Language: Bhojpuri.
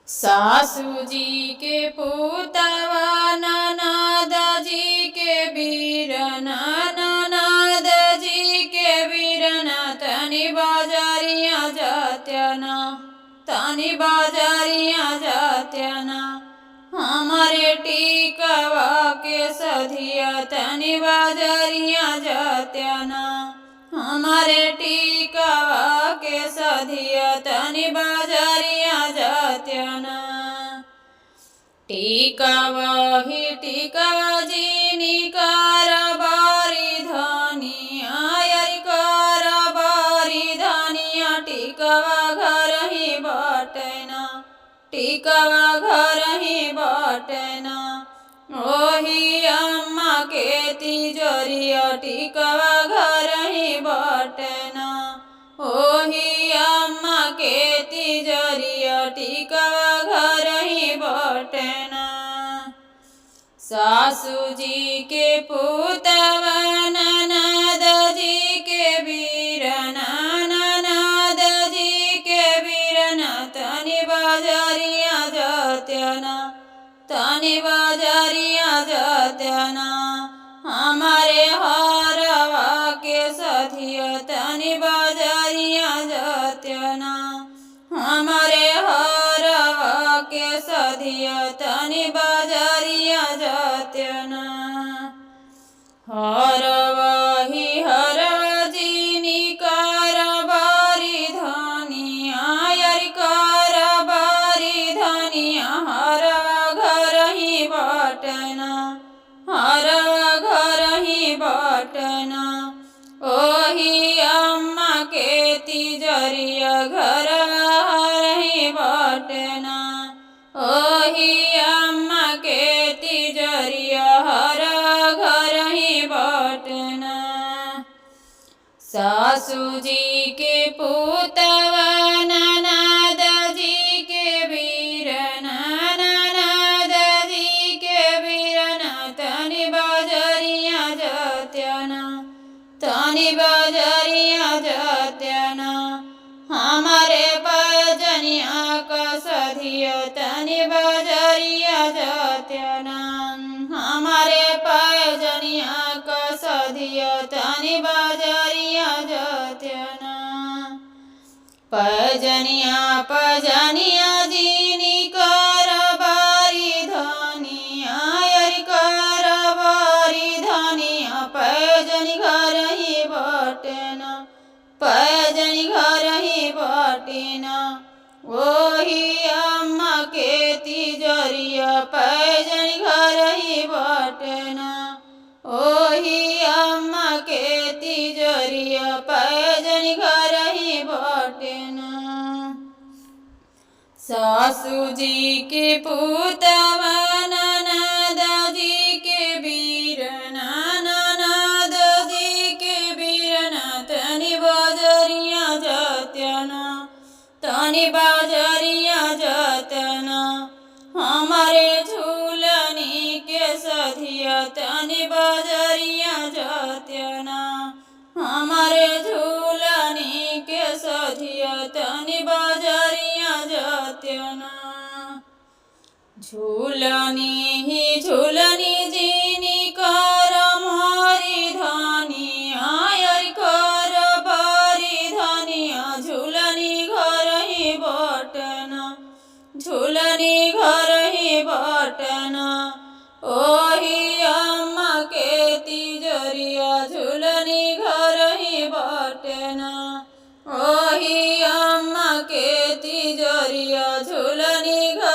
सासू जी के पुतवा ननद जी के बीरना, ननद जी के बीरना, तनी बाजारिया जात्याना, तनी बाजारिया जात्याना। हमारे टीकवा के सधिया तनी बाजारिया जात्याना, हमारे टीकवा के सधिया तनी बाजारिया जात्याना। टीकवा ही टीकवा जीनी कारबारी धनिया, यारी कारबारी धनिया। टीकवा घर ही बाटना, टीकवा घर ही बाटना। ओही अम्मा के तिजोरिया, टीकवा घर ही बाटना। ओही अम्मा के तिजोरिया, टीकवा घर ही बाटना। सासू जी के पुतवा ननद जी के बीरना, ननद जी के बीरना, तनी बाजारिया जात्याना, तनी बाजारिया जात्याना। हमारे हरवा के सधिया तनी बाजारिया जात्याना, हमारे हरवा के सधिया तनी बाजारिया जात्याना। हरवा ही हरवा जीनी कारबारी धनिया, यारी कारबारी धनिया। हरवा घर ही बाटना, हरवा घर ही बाटना। ओही अम्मा के तिजोरिया, घरवा ही बाटना। ओही अम्मा के तिजोरिया, हरवा घर ही बाटना। सासू जी के पुतवा ननद जी के बीरना, ननद जी के बीरना, तनी बाजारिया जात्याना, तनी बाजारिया जात्याना। हमारे पैजनिया का सधिया तनी बाजारिया जात्याना, हमारे पैजनिया का सधिया तनी बाजारिया जात्याना। पैजनिया पैजनिया जीनी कारबारी धनिया, यारी कारबारी धनिया। पैजनी घर ही बाटना, पैजनी घर ही बाटना। ओही अम्मा के तिजोरिया, पैजनी घर ही बाटना। ओही अम्मा के तिजोरिया, पैजनी घर ही बाटना। सासू जी के पुतवा ननद जी के बीरना, ननद जी के बीरना, तनी बाजारिया जात्याना, तनी बाजारिया जात्याना। हमारे झूलनी के सधिया तनी बाजारिया जात्याना, हमारे झूलनी के सधिया तनी बाजारिया जात्याना। झूलनी ही झूलनी जीनी कारबारी धनिया, यारी कारबारी धनिया। झूलनी घर ही बाटना, झूलनी घर ही बाटना। ओही अम्मा के तिजोरिया, झूलनी घर ही बाटना। ओही अम्मा के तिजोरिया, झूलनी घर